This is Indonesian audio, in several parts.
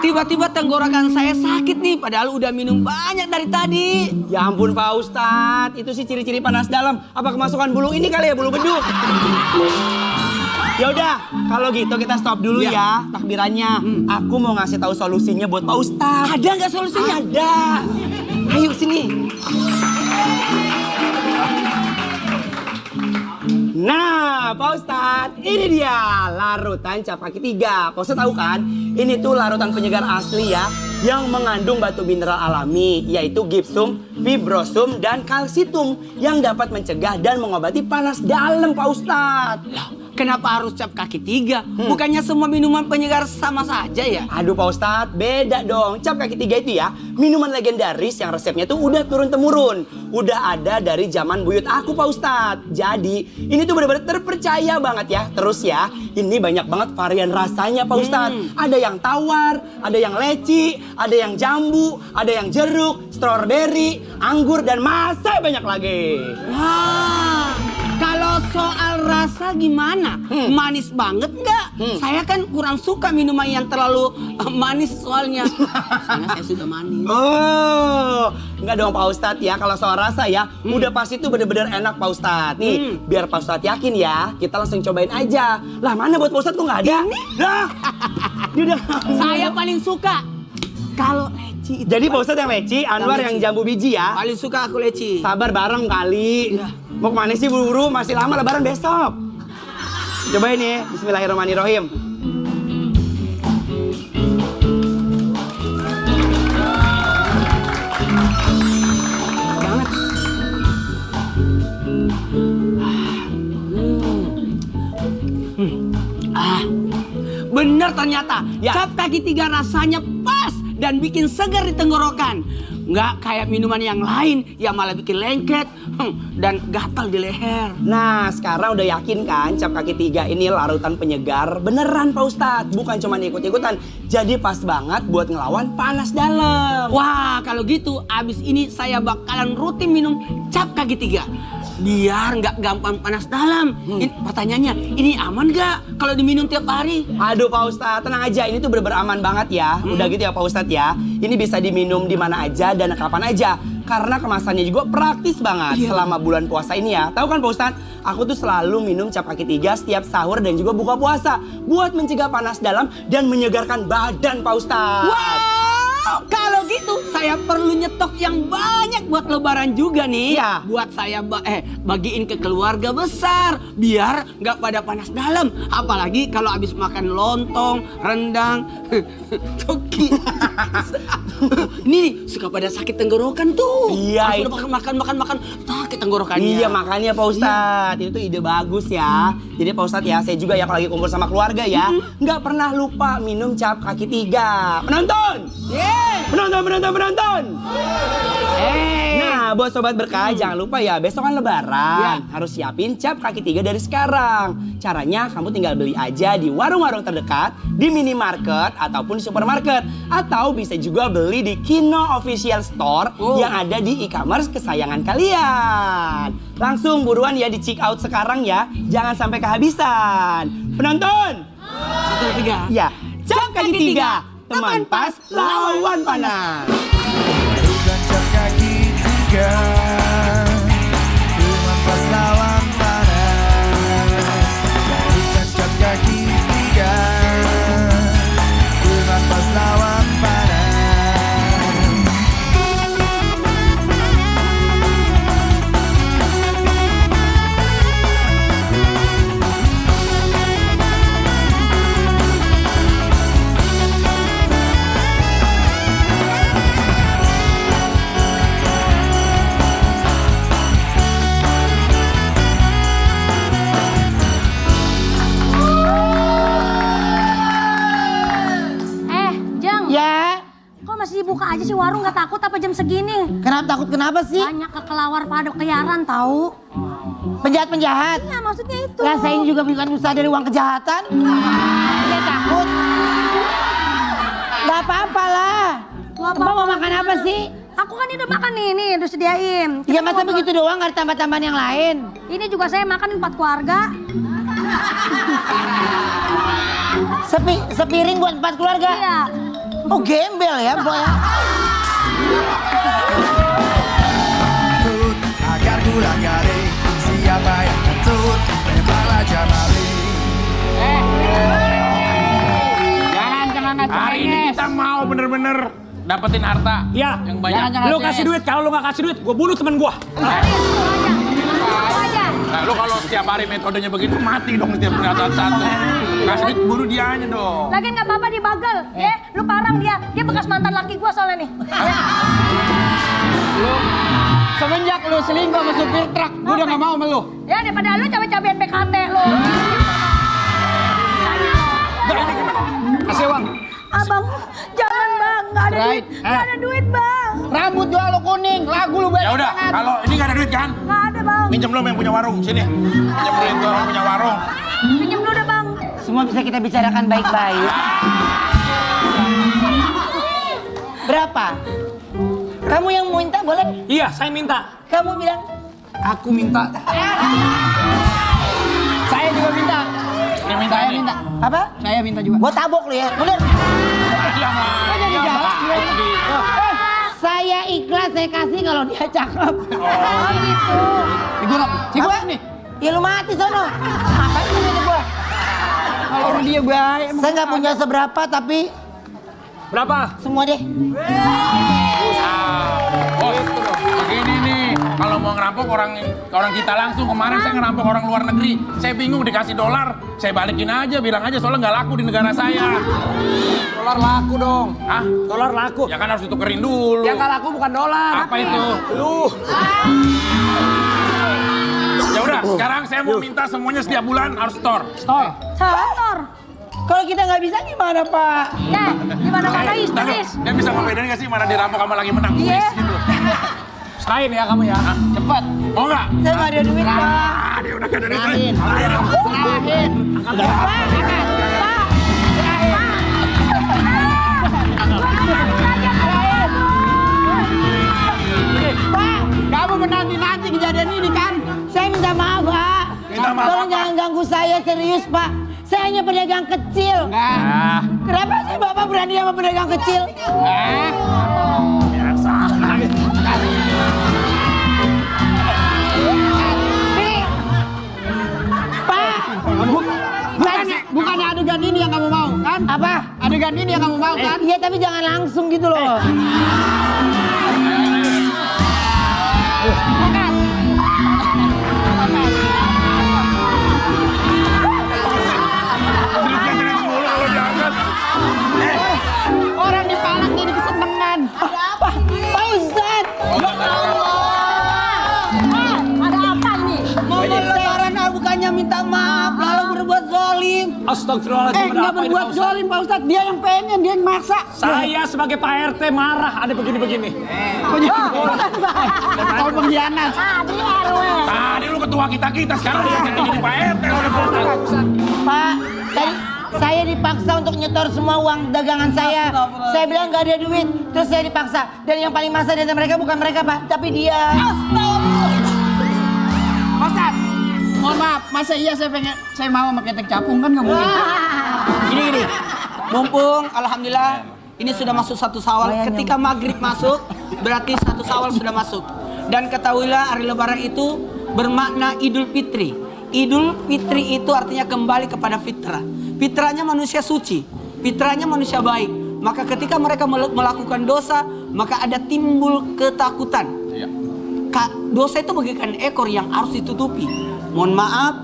Tiba-tiba tenggorokan saya sakit nih, padahal udah minum banyak dari tadi. Ya ampun Pak Ustadz, itu sih ciri-ciri panas dalam. Apa kemasukan bulu ini kali ya, bulu beduk? Ya udah, kalau gitu kita stop dulu ya takbirannya. Aku mau ngasih tahu solusinya buat Pak Ustadz. Ada nggak solusinya? Ada. Ayo sini. Nah, Pak Ustadz, ini dia larutan cap kaki 3. Pak Ustadz tahu kan? Ini tuh larutan penyegar asli ya, yang mengandung batu mineral alami, yaitu gypsum, fibrosum, dan kalsitum yang dapat mencegah dan mengobati panas dalam, Pak Ustadz. Kenapa harus cap kaki 3? Bukannya semua minuman penyegar sama saja ya? Aduh Pak Ustadz, beda dong. Cap kaki 3 itu ya, minuman legendaris yang resepnya tuh udah turun-temurun. Udah ada dari zaman buyut aku Pak Ustadz. Jadi, ini tuh benar-benar terpercaya banget ya. Terus ya, ini banyak banget varian rasanya Pak Ustadz. Ada yang tawar, ada yang leci, ada yang jambu, ada yang jeruk, strawberry, anggur, dan masih banyak lagi. Wah, kalau soal rasa gimana? Manis banget nggak? Saya kan kurang suka minuman yang terlalu manis soalnya. Soalnya saya sudah manis. Oh, enggak dong Pak Ustadz ya. Kalau soal rasa ya, udah pasti itu bener-bener enak Pak Ustadz. Nih, biar Pak Ustadz yakin ya, kita langsung cobain aja. Lah mana buat Pak Ustadz kok nggak ada? Dah, dia udah. Saya paling suka kalau leci itu. Jadi Pak Ustadz yang leci, Anwar leci. yang jambu biji ya. Paling suka aku leci. Sabar bareng kali. Iya. Mau kemana sih buru-buru? Masih lama lebaran besok. Cobain nih, bismillahirrahmanirrahim. Banget. Bener ternyata, Ya. cap kaki 3 rasanya pas dan bikin segar di tenggorokan. Nggak kayak minuman yang lain yang malah bikin lengket dan gatal di leher. Nah, sekarang udah yakin kan cap kaki 3 ini larutan penyegar beneran Pak Ustadz. Bukan cuma ikut-ikutan. Jadi pas banget buat ngelawan panas dalam. Wah, kalau gitu abis ini saya bakalan rutin minum cap kaki 3. Biar nggak gampang panas dalam. Pertanyaannya, ini aman nggak kalau diminum tiap hari? Aduh Pak Ustadz, tenang aja. Ini tuh bener-bener aman banget ya. Udah gitu ya Pak Ustadz ya. Ini bisa diminum di mana aja dan kapan aja. Karena kemasannya juga praktis banget selama bulan puasa ini ya. Tahu kan Pak Ustadz, aku tuh selalu minum cap kaki 3 setiap sahur dan juga buka puasa. Buat mencegah panas dalam dan menyegarkan badan Pak Ustadz. Wow, kalau gitu saya perlu nyetok yang banyak buat lebaran juga nih. Iya. Buat saya bagiin ke keluarga besar biar nggak pada panas dalam. Apalagi kalau habis makan lontong, rendang, toki. Ini nih, suka pada sakit tenggorokan tuh. Iya, Pas udah makan sakit tenggorokannya. Iya makanya Pak Ustadz, itu tuh ide bagus ya. Jadi Pak Ustadz ya, saya juga ya kalau lagi kumpul sama keluarga ya, nggak pernah lupa minum cap kaki 3. Penonton! Penonton! Nah, buat Sobat Berkah jangan lupa ya, besok kan lebaran. Harus siapin cap kaki 3 dari sekarang. Caranya kamu tinggal beli aja di warung-warung terdekat, di minimarket, ataupun di supermarket. Atau bisa juga beli di Kino Official Store yang ada di e-commerce kesayangan kalian. Langsung buruan ya di check out sekarang ya, jangan sampai kehabisan. Penonton! 1, 2, 3. Ya, cap kaki 3, teman pas lawan panas. Larutan cap kaki 3, teman pas lawan panas. Larutan cap kaki 3, teman pas lawan panas. Buka aja sih warung, nggak takut apa jam segini? Kenapa takut, kenapa sih? Banyak kekelawar pada keliaran tahu. Penjahat-penjahat? Iya maksudnya itu. Lah saya ini juga bukan usaha dari uang kejahatan. Saya takut. Gak apa-apa lah. Abang mau makan apa sih? Aku kan udah makan nih, udah sediain. Ya masa begitu doang, gak ada tambah-tambahan yang lain? Ini juga saya makan 4 keluarga. Sepiring buat 4 keluarga. Iya. Oh gembel ya Mpok ya. Tut agar gula garing, siapa yang kentut memanglah jamali. Jangan Hari ini kita mau bener-bener dapetin harta. Iya. Yang banyak. Lu kasih duit, kalau lu nggak kasih duit, gua bunuh temen gua. Nah, lu kalau setiap hari metodenya begitu mati dong setiap perkataan satu. Kasih duit bunuh dia aja dong. Lagian nggak apa-apa dibagel, ya. Lu parang dia bekas mantan laki gua soalnya nih. Semenjak lu selingkuh sama supir truk, gua udah nggak mau sama lu. Ya daripada lu cabai-cabain PKT lu. Kasih uang. Abang, jangan bang, nggak ada duit, nggak ada duit bang. Rambut gua lu kuning, lagu lu banyak Ya udah, banget. kalau ini gak ada duit kan? Nggak ada bang. Minjem lu yang punya warung sini. Minjem duit gua orang punya warung. Pinjem dulu dah bang. Semua bisa kita bicarakan baik-baik. Berapa? Kamu yang minta boleh? Iya, saya minta. Kamu bilang Aku minta. Saya juga minta. Ini minta Saya ini. minta. apa? Saya minta juga. Gua tabok lu ya. Mundur. Saya ikhlas saya kasih kalau dia cakep. Oh gitu. Digorok. Si gua nih. Ya lu mati sono. Ngapain lu minta gua? Kalau dia baik. Saya nggak punya seberapa tapi Berapa? semua deh. Oh, begini nih. Kalau mau ngerampok orang kita langsung. Kemarin saya ngerampok orang luar negeri. Saya bingung dikasih dolar. Saya balikin aja, bilang aja soalnya nggak laku di negara saya. Dolar laku dong. Hah? Dolar laku. Ya kan harus ditukerin dulu. Yang nggak laku bukan dolar. Apa itu? Lu. Ya udah, sekarang saya mau minta semuanya setiap bulan harus store. Store. Sator. Kalau kita nggak bisa gimana Pak? Ya, gimana mana is, Nah, is. dia bisa ngebedain nggak sih mana dirampok sama lagi menang kuis Iya. gitu. Serahin ya kamu ya. Cepat. Mau nggak? Saya nggak ada duit Pak. Ah, dia udah gak ada duit. Serahin. Serahin. Pak, Kamu menanti-nanti kejadian ini kan? saya minta maaf Pak. Minta maaf Tolong apa? jangan ganggu saya serius Pak. Saya hanya pedagang kecil. Enggak. Kenapa sih Bapak berani sama pedagang kecil? Biasa. Nih. Pak, Bukannya adegan ini yang kamu mau kan? apa? Adegan ini yang kamu mau kan? Iya tapi jangan langsung gitu loh. Duitnya jadi mulu kalau diangkat. Orang dipalak jadi kesenangan. Ada apa? Pak Ustad. Ada apa ini? Momen lebaran bukannya minta maaf lalu berbuat zolim. Astagfirullahaladzim. ada Nggak apa ini, berbuat Pak Ustadz? zolim Pak Ustadz. Dia yang pengen, dia yang maksa. Saya sebagai Pak RT marah ada begini-begini. Kau pengkhianat. Tadi RW. Tadi lu ketua kita sekarang dia jadi Pak RT udah bosan. Pak, tadi saya dipaksa untuk nyetor semua uang dagangan saya. Saya bilang nggak ada duit, terus saya dipaksa. Dan yang paling masa dari mereka bukan mereka Pak, tapi dia. Ustaz, mohon maaf, masa iya saya mau sama ketek capung kan nggak mungkin. Gini. Mumpung alhamdulillah ini sudah masuk 1 Syawal. Ketika maghrib masuk berarti 1 Syawal sudah masuk. Dan ketahuilah hari lebaran itu bermakna Idul Fitri. Idul Fitri itu artinya kembali kepada fitrah. Fitrahnya manusia suci, fitrahnya manusia baik. Maka ketika mereka melakukan dosa, maka ada timbul ketakutan. Dosa itu bagaikan ekor yang harus ditutupi. Mohon maaf,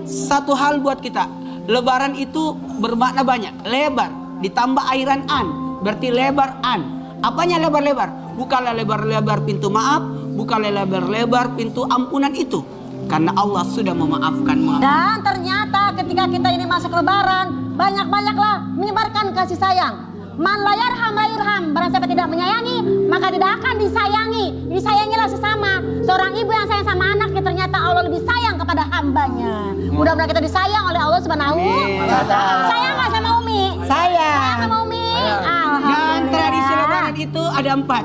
satu hal buat kita. Lebaran itu bermakna banyak. Lebar ditambah airan an, berarti lebar an. Apanya lebar-lebar? Bukanlah lebar-lebar pintu maaf, bukanlah lebar-lebar pintu ampunan itu. Karena Allah sudah memaafkan. Dan ternyata ketika kita ini masuk lebaran, banyak-banyaklah menyebarkan kasih sayang. Man la yarham la yurham. Barang siapa tidak menyayangi, maka tidak akan disayangi. Disayangilah sesama. Seorang ibu yang sayang sama anaknya, ternyata Allah lebih sayang kepada hambanya. Mudah-mudahan kita disayang oleh Allah Subhanahu wa Ta'ala. Sayang nggak sama Umi? Sayang sama Umi. Dan tradisi lebaran itu ada 4.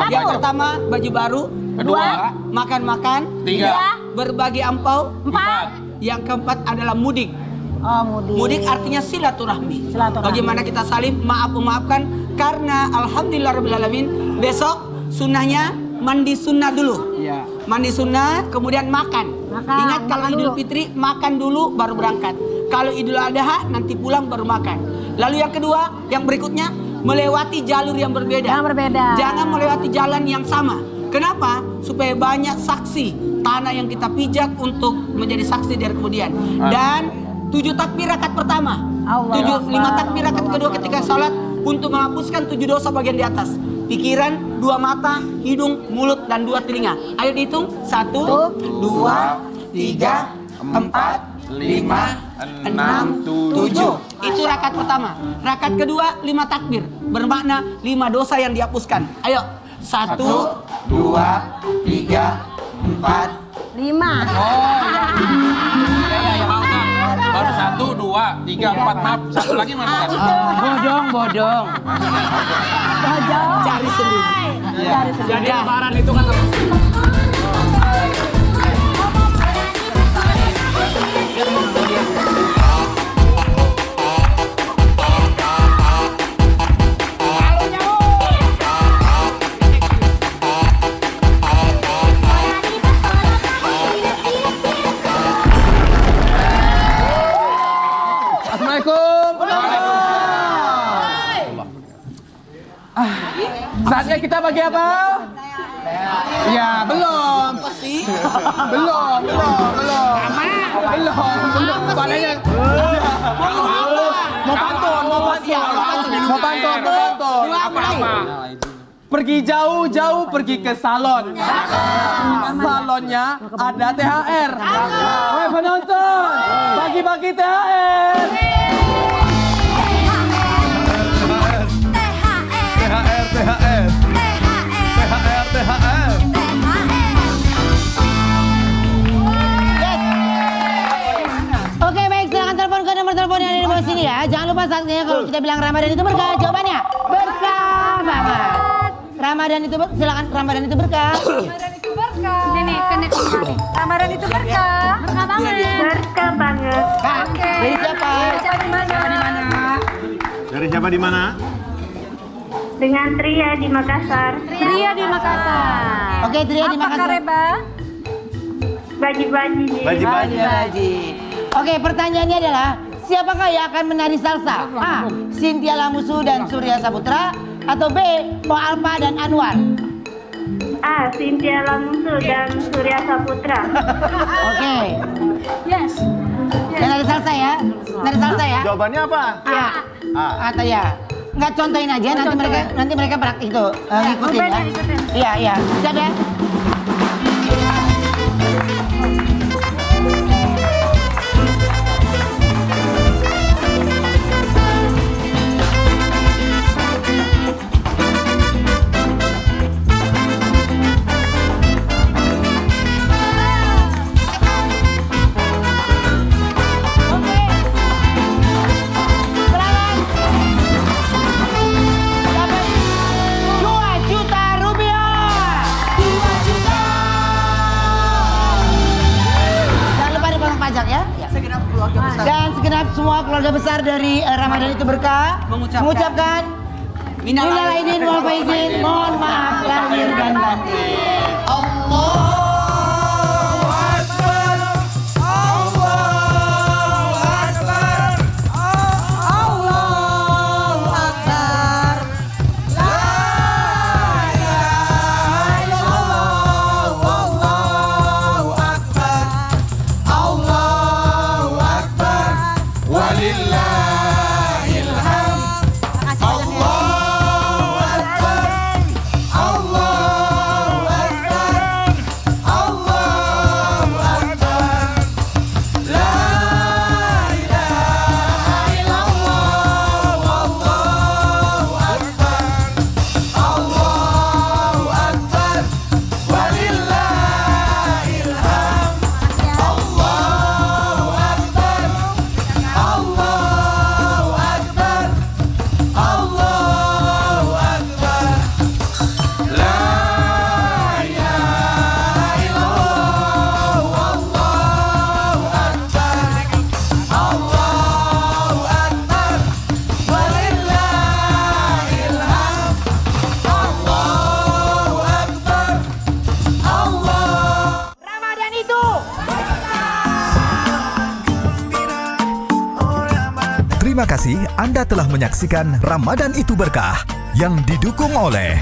Yang pertama baju baru, Kedua, makan-makan, 3, berbagi ampau, 4. yang keempat adalah mudik. Oh, mudik. Mudik artinya silaturahmi. Silaturahmi. Bagaimana kita saling memaafkan karena alhamdulillahirobbilalamin besok sunnahnya mandi sunnah dulu. Iya. Mandi sunnah kemudian makan. Ingat kalau makan Idul dulu. Fitri makan dulu baru berangkat. Kalau Idul Adha nanti pulang baru makan. Lalu yang kedua, yang berikutnya melewati jalur yang berbeda. Yang berbeda. Jangan melewati jalan yang sama. Kenapa? Supaya banyak saksi tanah yang kita pijak untuk menjadi saksi dari kemudian. Dan 7 takbir rakaat pertama, Allah 5 takbir rakaat kedua ketika sholat untuk menghapuskan 7 dosa bagian di atas. Pikiran, 2 mata, hidung, mulut, dan 2 telinga. Ayo dihitung. 1, 2, 3, 4, 5, 6, 7. Itu rakaat pertama. Rakaat kedua 5 takbir. Bermakna 5 dosa yang dihapuskan. Ayo. 1, 2, 3, 4. 5. Pak Ustaz, baru 1, 2, 3, 4, maaf. Satu lagi mana? Bodong. Cari sendiri. Jadi lebaran itu kan Saatnya kita bagi apa? Ya, belum. Belum. Padanya. Mau pantun. Apa-apa? Pergi jauh-jauh pergi ke salon. Salonnya ada THR. Woi penonton, bagi-bagi THR. Oke, baik, silakan telepon ke nomor telepon yang ada di bawah sini ya. Jangan lupa saatnya kalau kita bilang Ramadan itu berkah, jawabannya berkah banget. Ramadan itu silakan Ramadan itu berkah. Ramadan itu berkah. Ini Ramadan itu berkah. Berkah banget. Berkah banget. Oke. Dari siapa? Siapa di mana? Dari siapa di mana? Dengan Tria di Makassar. Tria di Makassar. Oke, Tria di Makassar. Apa Kareba? Baji-baji. Baji. Oke, pertanyaannya adalah siapakah yang akan menari salsa? A. Cynthia Lamusu dan Surya Saputra atau B. Po Alpa dan Anwar? A. Cynthia Lamusu dan Surya Saputra. Oke. Yes. Dan nari salsa ya? Nari salsa ya? Jawabannya apa? A. Atau ya? Nggak contohin aja, nanti mereka praktik tuh ngikutin ya. Iya. Siap ya? Dan segenap semua keluarga besar dari Ramadan itu berkah mengucapkan minal aidin wal faizin, mohon maaf lahir dan batin. Terima kasih Anda telah menyaksikan Ramadan Itu Berkah yang didukung oleh